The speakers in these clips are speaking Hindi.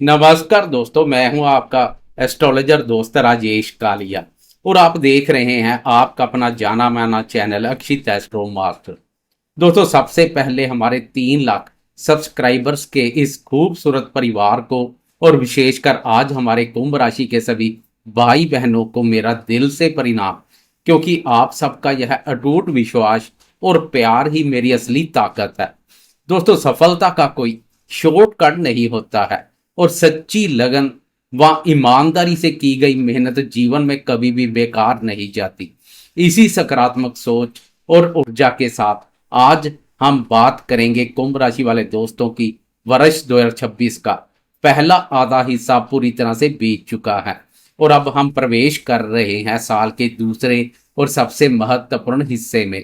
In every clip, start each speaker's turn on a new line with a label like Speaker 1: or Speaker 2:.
Speaker 1: नमस्कार दोस्तों, मैं हूं आपका एस्ट्रोलॉजर दोस्त राजेश कालिया और आप देख रहे हैं आपका अपना जाना माना चैनल अक्षित एस्ट्रो मास्टर। दोस्तों, सबसे पहले हमारे 3 लाख सब्सक्राइबर्स के इस खूबसूरत परिवार को और विशेषकर आज हमारे कुंभ राशि के सभी भाई बहनों को मेरा दिल से परिणाम, क्योंकि आप सबका यह अटूट विश्वास और प्यार ही मेरी असली ताकत है। दोस्तों, सफलता का कोई शॉर्टकट नहीं होता है और सच्ची लगन व ईमानदारी से की गई मेहनत जीवन में कभी भी बेकार नहीं जाती। इसी सकारात्मक सोच और ऊर्जा के साथ आज हम बात करेंगे कुंभ राशि वाले दोस्तों की। वर्ष 2026 का पहला आधा हिस्सा पूरी तरह से बीत चुका है और अब हम प्रवेश कर रहे हैं साल के दूसरे और सबसे महत्वपूर्ण हिस्से में।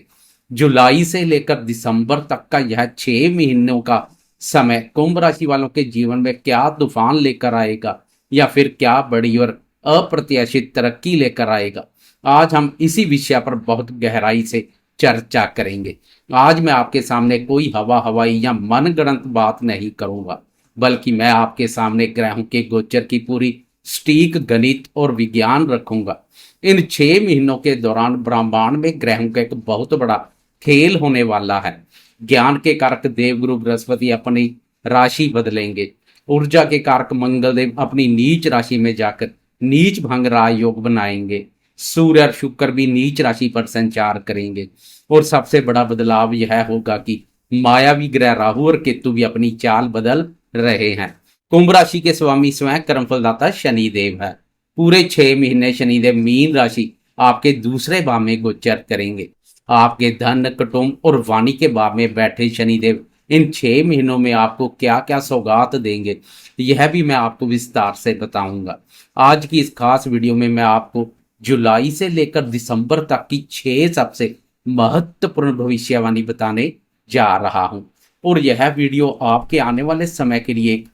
Speaker 1: जुलाई से लेकर दिसंबर तक का यह 6 महीनों का समय कुंभ राशि वालों के जीवन में क्या तूफान लेकर आएगा या फिर क्या बड़ी और अप्रत्याशित तरक्की लेकर आएगा, आज हम इसी विषय पर बहुत गहराई से चर्चा करेंगे। आज मैं आपके सामने कोई हवा हवाई या मनगढ़ंत बात नहीं करूंगा, बल्कि मैं आपके सामने ग्रहों के गोचर की पूरी सटीक गणित और विज्ञान रखूंगा। इन 6 महीनों के दौरान ब्रह्मांड में ग्रहों का एक बहुत बड़ा खेल होने वाला है। ज्ञान के कारक देवगुरु बृहस्पति अपनी राशि बदलेंगे। ऊर्जा के कारक मंगलदेव अपनी नीच राशि में जाकर नीच भंग राज योग बनाएंगे। सूर्य और शुक्र भी नीच राशि पर संचार करेंगे और सबसे बड़ा बदलाव यह होगा कि मायावी ग्रह राहु और केतु भी अपनी चाल बदल रहे हैं। कुंभ राशि के स्वामी स्वयं कर्मफलदाता शनिदेव है। पूरे 6 महीने शनिदेव मीन राशि आपके दूसरे भाव में गोचर करेंगे। आपके धन कुटुंब और वाणी के भाव में बैठे शनिदेव इन 6 महीनों में आपको क्या क्या सौगात देंगे, यह भी मैं आपको विस्तार से बताऊंगा। आज की इस खास वीडियो में मैं आपको जुलाई से लेकर दिसंबर तक की 6 सबसे महत्वपूर्ण भविष्यवाणी बताने जा रहा हूं और यह वीडियो आपके आने वाले समय के लिए एक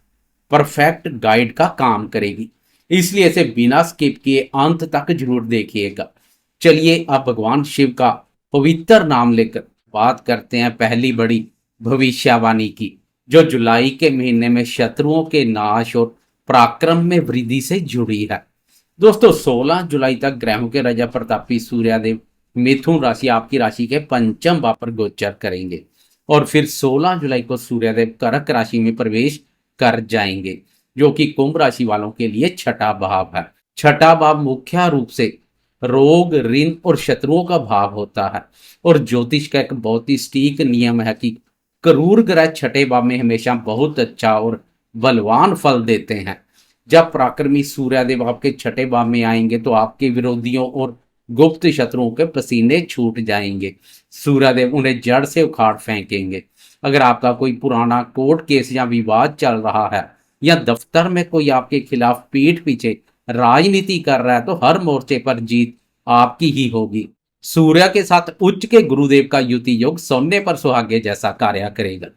Speaker 1: परफेक्ट गाइड का काम करेगी, इसलिए इसे बिना स्किप किए अंत तक जरूर देखिएगा। चलिए अब भगवान शिव का पवित्र नाम लेकर बात करते हैं पहली बड़ी भविष्यवाणी की, जो जुलाई के महीने में शत्रुओं के नाश और पराक्रम में वृद्धि से जुड़ी है। दोस्तों, 16 जुलाई तक ग्रहों के राजा प्रतापी सूर्यदेव मिथुन राशि आपकी राशि के पंचम भाव पर गोचर करेंगे और फिर 16 जुलाई को सूर्यदेव कर्क राशि में प्रवेश कर जाएंगे, जो कि कुंभ राशि वालों के लिए छठा भाव है। छठा भाव मुख्य रूप से रोग, ऋण और शत्रुओं का भाव होता है और ज्योतिष का एक बहुत ही सटीक नियम है कि क्रूर ग्रह छठे भाव में हमेशा बहुत अच्छा और बलवान फल देते हैं। जब पराक्रमी सूर्यदेव आपके छठे भाव में आएंगे तो आपके विरोधियों और गुप्त शत्रुओं के पसीने छूट जाएंगे। सूर्यदेव उन्हें जड़ से उखाड़ फेंकेंगे। अगर आपका कोई पुराना कोर्ट केस या विवाद चल रहा है या दफ्तर में कोई आपके खिलाफ पीठ पीछे राजनीति कर रहा है तो हर मोर्चे पर जीत आपकी ही होगी। सूर्य के साथ उच्च के गुरुदेव का युति योग सोने पर सुहागे जैसा कार्य करेगा।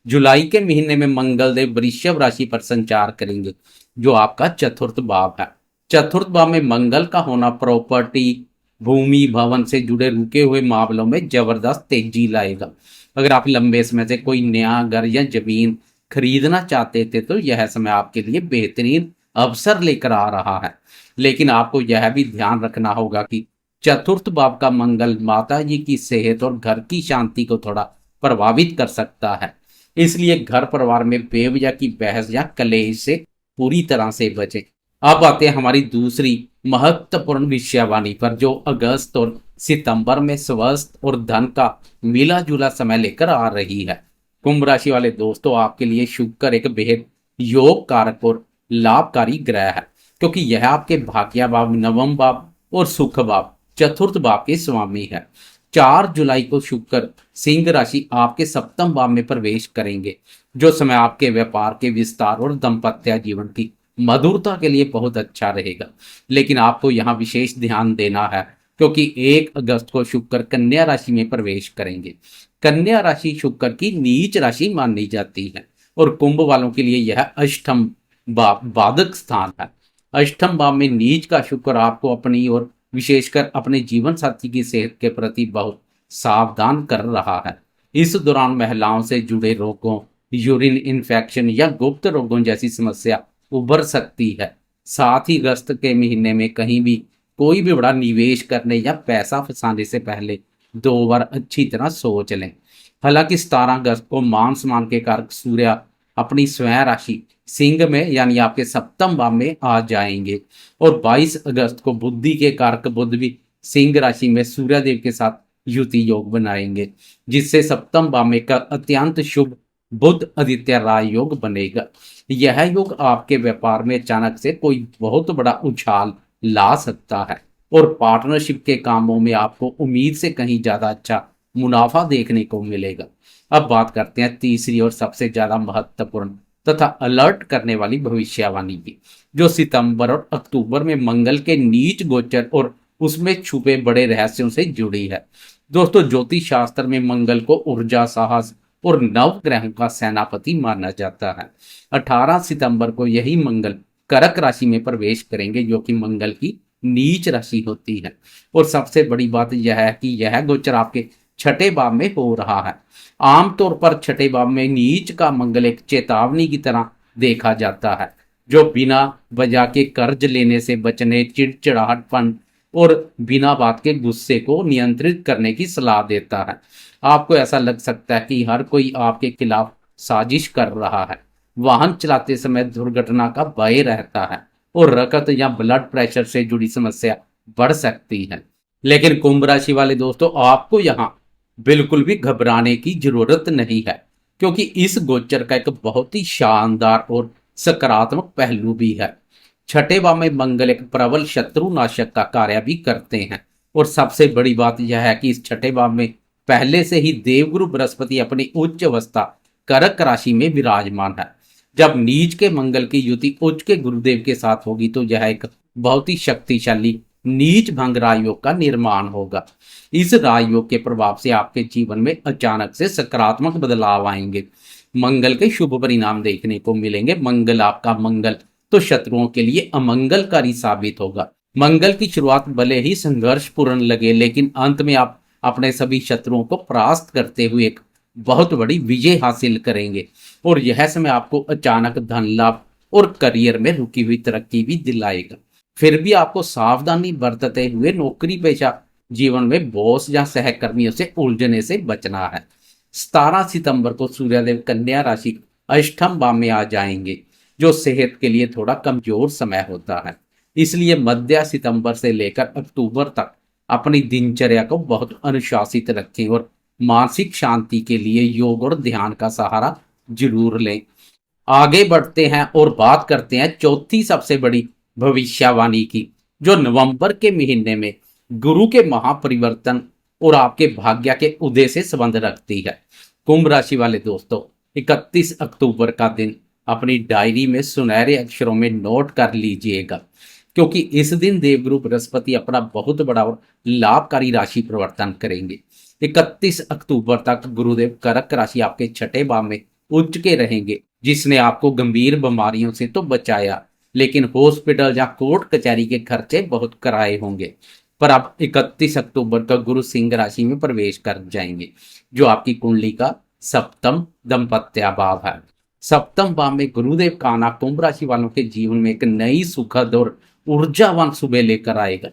Speaker 1: जुलाई के महीने में मंगलदेव वृषभ राशि पर संचार करेंगे, जो आपका चतुर्थ भाव है। चतुर्थ भाव में मंगल का होना प्रॉपर्टी, भूमि, भवन से जुड़े रुके हुए मामलों में जबरदस्त तेजी लाएगा। अगर आप लंबे समय से कोई नया घर या जमीन खरीदना चाहते थे तो यह समय आपके लिए बेहतरीन अवसर लेकर आ रहा है, लेकिन आपको यह भी ध्यान रखना होगा कि चतुर्थ भाव का मंगल माता जी की सेहत और घर की शांति को थोड़ा प्रभावित कर सकता है, इसलिए घर परिवार में बेवजह की बहस या कलेश से पूरी तरह से बचें। अब आते हैं हमारी दूसरी महत्वपूर्ण विषयवाणी पर, जो अगस्त और सितंबर में स्वास्थ्य और धन का मिला जुला समय लेकर आ रही है। कुंभ राशि वाले दोस्तों, आपके लिए शुक्र एक बेहद योग कारक और लाभकारी ग्रह है, क्योंकि यह आपके भाग्य भाव, नवम भाव और सुख भाव, चतुर्थ भाव के स्वामी है। 4 जुलाई को शुक्र सिंह राशि आपके सप्तम भाव में प्रवेश करेंगे, जो समय आपके व्यापार के विस्तार और दाम्पत्य जीवन की मधुरता के लिए बहुत अच्छा रहेगा। लेकिन आपको यहाँ विशेष ध्यान देना है, क्योंकि 1 अगस्त को शुक्र कन्या राशि में प्रवेश करेंगे। कन्या राशि शुक्र की नीच राशि मानी जाती है और कुंभ वालों के लिए यह अष्टम बाधक स्थान है। अष्टम भाव में नीच का शुक्र आपको अपनी और विशेषकर अपने जीवन साथी की सेहत के प्रति बहुत सावधान कर रहा है। इस दौरान महिलाओं से जुड़े रोगों, यूरिन इन्फेक्शन या गुप्त रोगों जैसी समस्या उभर सकती है। साथ ही अगस्त के महीने में कहीं भी कोई भी बड़ा निवेश करने या पैसा फंसाने से पहले 2 बार अच्छी तरह सोच लें। हालांकि 17 अगस्त को मान सम्मान के कारक सूर्य अपनी स्वयं राशि सिंह में यानी आपके सप्तम भाव में आ जाएंगे और 22 अगस्त को बुद्धि के कारक बुध भी सिंह राशि में सूर्य देव के साथ युति योग बनाएंगे, जिससे सप्तम भाव में का अत्यंत शुभ बुध आदित्य राय योग बनेगा। यह योग आपके व्यापार में अचानक से कोई बहुत बड़ा उछाल ला सकता है और पार्टनरशिप के कामों में आपको उम्मीद से कहीं ज्यादा अच्छा मुनाफा देखने को मिलेगा। अब बात करते हैं तीसरी और सबसे ज्यादा महत्वपूर्ण तथा अलर्ट करने वाली भविष्यवाणी की, जो सितंबर और अक्टूबर में मंगल के नीच गोचर और उसमें छुपे बड़े रहस्यों से जुड़ी है। दोस्तों, ज्योतिष शास्त्र में मंगल को ऊर्जा, साहस और नव ग्रहों का सेनापति माना जाता है। 18 सितंबर को यही मंगल कर्क राशि में प्रवेश करेंगे, जो कि मंगल की नीच राशि होती है। और सबसे बड़ी बात यह है कि यह गोचर आपके छठे भाव में हो रहा है। आमतौर पर छठे भाव में नीच का मंगल एक चेतावनी की तरह देखा जाता है, जो बिना वजह के कर्ज लेने से बचने, चिड़चिड़ाहटपन और बिना बात के गुस्से को नियंत्रित करने की सलाह देता है। आपको ऐसा लग सकता है कि हर कोई आपके खिलाफ साजिश कर रहा है। वाहन चलाते समय दुर्घटना का भय रहता है और रक्त या ब्लड प्रेशर से जुड़ी समस्या बढ़ सकती है। लेकिन कुंभ राशि वाले दोस्तों, आपको यहाँ बिल्कुल भी घबराने की जरूरत नहीं है, क्योंकि इस गोचर का एक बहुत ही शानदार और सकारात्मक पहलू भी है। छठे भाव में मंगल एक प्रबल शत्रुनाशक का कार्य भी करते हैं और सबसे बड़ी बात यह है कि इस छठे भाव में पहले से ही देवगुरु बृहस्पति अपनी उच्च अवस्था कर्क राशि में विराजमान है। जब नीच के मंगल की युति उच्च के गुरुदेव के साथ होगी तो यह एक बहुत ही शक्तिशाली नीच भंग राजयोग का निर्माण होगा। इस राजयोग के प्रभाव से आपके जीवन में अचानक से सकारात्मक बदलाव आएंगे। मंगल के शुभ परिणाम देखने को मिलेंगे। मंगल आपका मंगल तो शत्रुओं के लिए अमंगलकारी साबित होगा। मंगल की शुरुआत भले ही संघर्षपूर्ण लगे, लेकिन अंत में आप अपने सभी शत्रुओं को परास्त करते हुए एक बहुत बड़ी विजय हासिल करेंगे और यह समय आपको अचानक धन लाभ और करियर में रुकी हुई तरक्की भी दिलाएगा। फिर भी आपको सावधानी बरतते हुए नौकरी पेशा जीवन में बॉस या सहकर्मियों से उलझने से बचना है। 17 सितंबर को सूर्यदेव कन्या राशि अष्टम भाव में आ जाएंगे, जो सेहत के लिए थोड़ा कमजोर समय होता है। इसलिए मध्य सितंबर से लेकर अक्टूबर तक अपनी दिनचर्या को बहुत अनुशासित रखें और मानसिक शांति के लिए योग और ध्यान का सहारा जरूर लें। आगे बढ़ते हैं और बात करते हैं चौथी सबसे बड़ी भविष्यवाणी की, जो नवंबर के महीने में गुरु के महापरिवर्तन और आपके भाग्य के उदय से संबंध रखती है। कुंभ राशि वाले दोस्तों, 31 अक्टूबर का दिन अपनी डायरी में सुनहरे अक्षरों में नोट कर लीजिएगा, क्योंकि इस दिन देवगुरु बृहस्पति अपना बहुत बड़ा और लाभकारी राशि परिवर्तन करेंगे। 31 अक्टूबर तक गुरुदेव कर्क राशि आपके छठे भाव में उच्च के रहेंगे, जिसने आपको गंभीर बीमारियों से तो बचाया, लेकिन हॉस्पिटल या कोर्ट कचहरी के खर्चे बहुत कराए होंगे। पर अब 31 अक्टूबर का गुरु सिंह राशि में प्रवेश कर जाएंगे, जो आपकी कुंडली का सप्तम दंपत्य भाव है। सप्तम भाव में गुरुदेव का आना कुंभ राशि वालों के जीवन में एक नई सुखद और ऊर्जावान सुबह लेकर आएगा।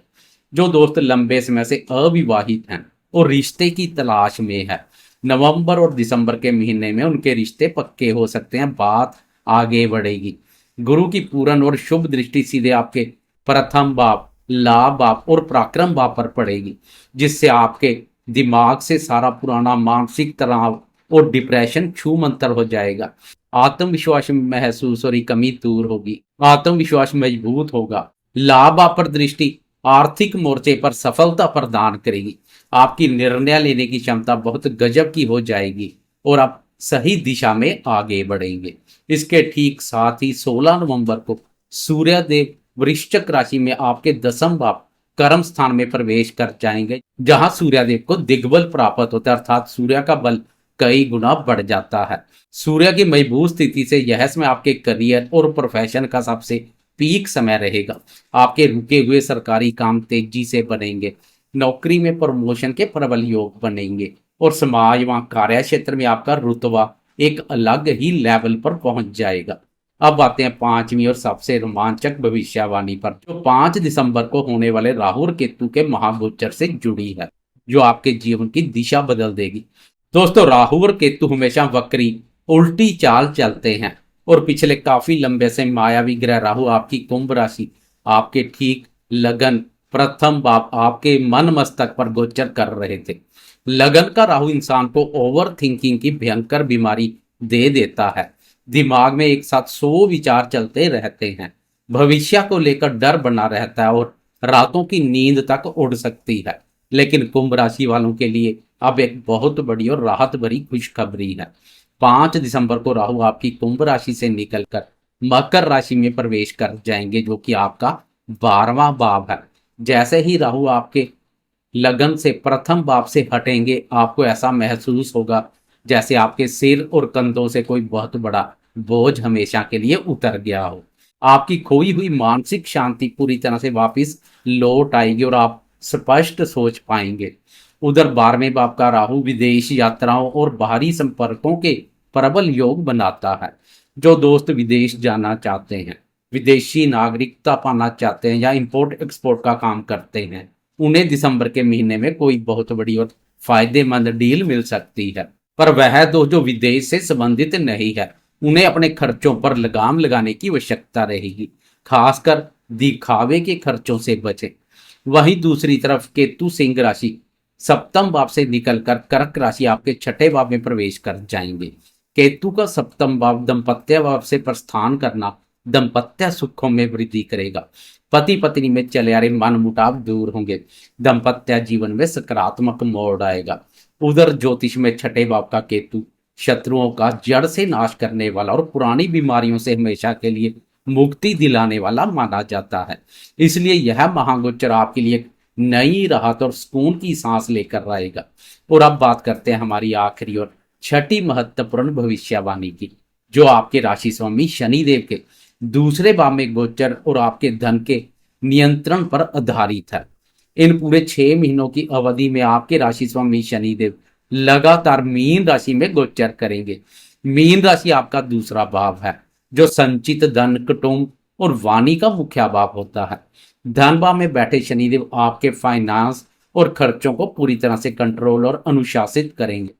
Speaker 1: जो दोस्त लंबे समय से अविवाहित हैं और रिश्ते की तलाश में है, नवंबर और दिसंबर के महीने में उनके रिश्ते पक्के हो सकते हैं, बात आगे बढ़ेगी। गुरु की पूर्ण और शुभ दृष्टि सीधे आपके प्रथम भाव, लाभ भाव और पराक्रम भाव पर पड़ेगी, जिससे आपके दिमाग से सारा पुराना मानसिक तनाव और डिप्रेशन छूमंतर हो जाएगा। आत्मविश्वास में महसूस और कमी दूर होगी, आत्मविश्वास मजबूत होगा। लाभ पर दृष्टि आर्थिक मोर्चे पर सफलता प्रदान करेगी। आपकी निर्णय लेने की क्षमता बहुत गजब की हो जाएगी और आप सही दिशा में आगे बढ़ेंगे। इसके ठीक साथ ही 16 नवंबर को सूर्यदेव वृश्चिक राशि में आपके दसम भाव कर्म स्थान में प्रवेश कर जाएंगे, जहां सूर्यदेव को दिग्बल प्राप्त होता है, अर्थात सूर्य का बल कई गुना बढ़ जाता है। सूर्य की मजबूत स्थिति से यह समय आपके करियर और प्रोफेशन का सबसे पीक समय रहेगा। आपके रुके हुए सरकारी काम तेजी से बनेंगे, नौकरी में प्रमोशन के प्रबल योग बनेंगे और समाज व कार्य क्षेत्र में आपका रुतबा एक अलग ही लेवल पर पहुंच जाएगा। अब आते हैं पांचवी और सबसे रोमांचक भविष्यवाणी पर, जो 5 दिसंबर को होने वाले राहु और केतु के महागोचर से जुड़ी है, जो आपके जीवन की दिशा बदल देगी। दोस्तों, राहु और केतु हमेशा वक्री उल्टी चाल चलते हैं, और पिछले काफी लंबे से मायावी ग्रह राहु आपकी कुंभ राशि, आपके ठीक लगन प्रथम भाव, आपके मन मस्तक पर गोचर कर रहे थे। लगन का राहु इंसान को ओवर थिंकिंग की भयंकर बीमारी दे देता है। दिमाग में एक साथ 100 विचार चलते रहते हैं, भविष्य को लेकर डर बना रहता है, और रातों की नींद तक उड़ सकती है। लेकिन कुंभ राशि वालों के लिए अब एक बहुत बड़ी और राहत भरी खुशखबरी है। 5 दिसंबर को राहु आपकी कुंभ राशि से निकलकर मकर राशि में प्रवेश कर जाएंगे, जो कि आपका 12वां भाव है। जैसे ही राहु आपके लगन से प्रथम भाव से हटेंगे, आपको ऐसा महसूस होगा जैसे आपके सिर और कंधों से कोई बहुत बड़ा बोझ हमेशा के लिए उतर गया हो। आपकी खोई हुई मानसिक शांति पूरी तरह से वापस लौट आएगी, और आप स्पष्ट सोच पाएंगे। उधर 12वें भाव का राहु विदेश यात्राओं और बाहरी संपर्कों के प्रबल योग बनाता है। जो दोस्त विदेश जाना चाहते हैं, विदेशी नागरिकता पाना चाहते हैं, या इंपोर्ट एक्सपोर्ट का काम करते हैं, उन्हें दिसंबर के महीने में कोई बहुत बड़ी और फायदेमंद डील मिल सकती है। पर वह दोस्त जो विदेश से संबंधित नहीं है, उन्हें अपने खर्चों पर लगाम लगाने की आवश्यकता रहेगी, खासकर दिखावे के खर्चों से बचें। वहीं दूसरी तरफ केतु सिंह राशि सप्तम भाव से निकलकर कर्क राशि आपके छठे भाव में प्रवेश कर जाएंगे। केतु का सप्तम भाव दंपत्य भाव से प्रस्थान करना दंपत्य सुखों में वृद्धि करेगा। पति पत्नी में चले आ रहे मनमुटाव दूर होंगे, दंपत्य जीवन में सकारात्मक मोड़ आएगा। उधर ज्योतिष में छठे भाव का केतु शत्रुओं का जड़ से नाश करने वाला और पुरानी बीमारियों से हमेशा के लिए मुक्ति दिलाने वाला माना जाता है। इसलिए यह महागोचर आपके लिए नई राहत और सुकून की सांस लेकर आएगा। और अब बात करते हैं हमारी आखिरी और छठी महत्वपूर्ण भविष्यवाणी की, जो आपके राशि स्वामी शनिदेव के दूसरे भाव में गोचर और आपके धन के नियंत्रण पर आधारित है। इन पूरे 6 महीनों की अवधि में आपके राशि स्वामी शनिदेव लगातार मीन राशि में गोचर करेंगे। मीन राशि आपका दूसरा भाव है, जो संचित धन, कुटुंब और वाणी का मुख्य भाव होता है। धन भाव में बैठे शनिदेव आपके फाइनेंस और खर्चों को पूरी तरह से कंट्रोल और अनुशासित करेंगे।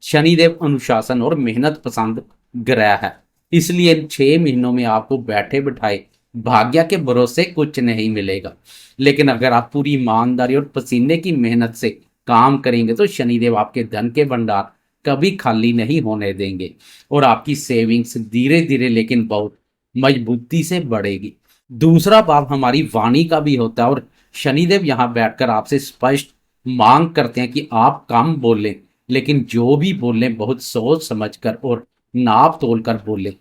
Speaker 1: शनिदेव अनुशासन और मेहनत पसंद ग्रह है, इसलिए इन 6 महीनों में आपको बैठे बिठाए भाग्य के भरोसे कुछ नहीं मिलेगा। लेकिन अगर आप पूरी ईमानदारी और पसीने की मेहनत से काम करेंगे, तो शनिदेव आपके धन के भंडार कभी खाली नहीं होने देंगे, और आपकी सेविंग्स धीरे धीरे लेकिन बहुत मजबूती से बढ़ेगी। दूसरा भाव हमारी वाणी का भी होता है, और शनिदेव यहाँ बैठकर आपसे स्पष्ट मांग करते हैं कि आप कम बोलें, लेकिन जो भी बोलें बहुत सोच समझकर और नाप तोल कर बोलें।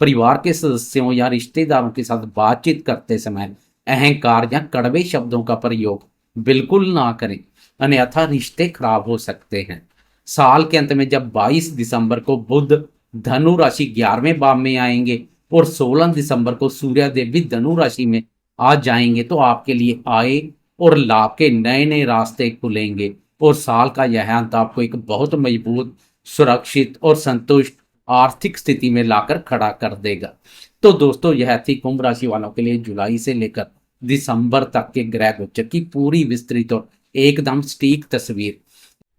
Speaker 1: परिवार के सदस्यों या रिश्तेदारों के साथ बातचीत करते समय अहंकार या कड़वे शब्दों का प्रयोग बिल्कुल ना करें, अन्यथा रिश्ते खराब हो सकते हैं। साल के अंत में जब 22 दिसंबर को बुध धनु राशि 11वें भाव में आएंगे, और 16 दिसंबर को सूर्य देव भी धनु राशि में आ जाएंगे, तो आपके लिए आय और लाभ के नए नए रास्ते खुलेंगे, और साल का यह अंत आपको एक बहुत मजबूत, सुरक्षित और संतुष्ट आर्थिक स्थिति में लाकर खड़ा कर देगा। तो दोस्तों, यह थी कुंभ राशि वालों के लिए जुलाई से लेकर दिसंबर तक के ग्रह गोचर की पूरी विस्तृत और एकदम सटीक तस्वीर।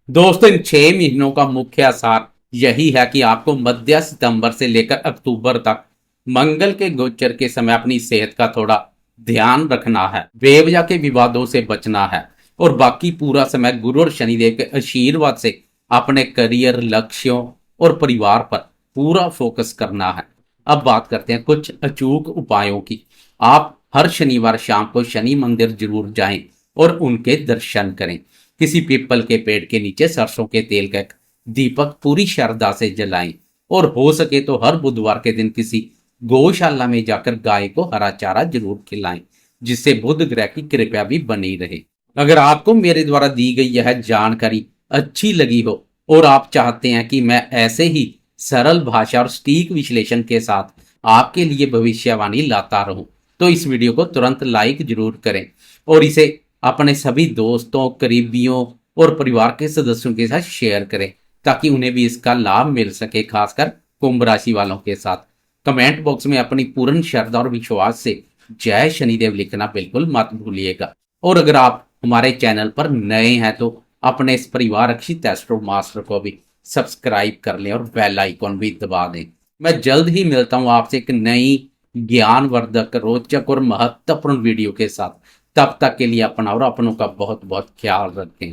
Speaker 1: दोस्तों, इन 6 महीनों का मुख्य सार यही है कि आपको मध्य सितंबर से लेकर अक्टूबर तक मंगल के गोचर के समय अपनी सेहत का थोड़ा ध्यान रखना है, बेवजह के विवादों से बचना है, और बाकी पूरा समय गुरु और शनिदेव के आशीर्वाद से अपने करियर, लक्ष्यों और परिवार पर पूरा फोकस करना है। अब बात करते हैं कुछ अचूक उपायों की। आप हर शनिवार शाम को शनि मंदिर जरूर जाएं और उनके दर्शन करें। किसी पीपल के पेड़ के नीचे सरसों के तेल का दीपक पूरी श्रद्धा से जलाएं, और हो सके तो हर बुधवार के दिन किसी गौशाला में जाकर गाय को हरा चारा जरूर खिलाएं, जिससे बुध ग्रह की कृपा भी बनी रहे। अगर आपको मेरे द्वारा दी गई यह जानकारी अच्छी लगी हो और आप चाहते हैं कि मैं ऐसे ही सरल भाषा और सटीक विश्लेषण के साथ आपके लिए भविष्यवाणी लाता रहूं, तो इस वीडियो को तुरंत लाइक जरूर करें, और इसे अपने सभी दोस्तों, करीबियों और परिवार के सदस्यों के साथ शेयर करें, ताकि उन्हें भी इसका लाभ मिल सके, खासकर कुंभ राशि वालों के साथ। कमेंट बॉक्स में अपनी पूर्ण श्रद्धा और विश्वास से जय शनिदेव लिखना बिल्कुल मत भूलिएगा। और अगर आप हमारे चैनल पर नए हैं तो अपने इस परिवार अक्षित एस्ट्रो मास्टर को भी सब्सक्राइब कर लें और बेल आइकॉन भी दबा दें। मैं जल्द ही मिलता हूं आपसे एक नई ज्ञानवर्धक, रोचक और महत्वपूर्ण वीडियो के साथ। तब तक के लिए अपना और अपनों का बहुत बहुत ख्याल रखें।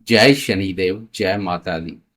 Speaker 1: जय शनिदेव, जय माता दी।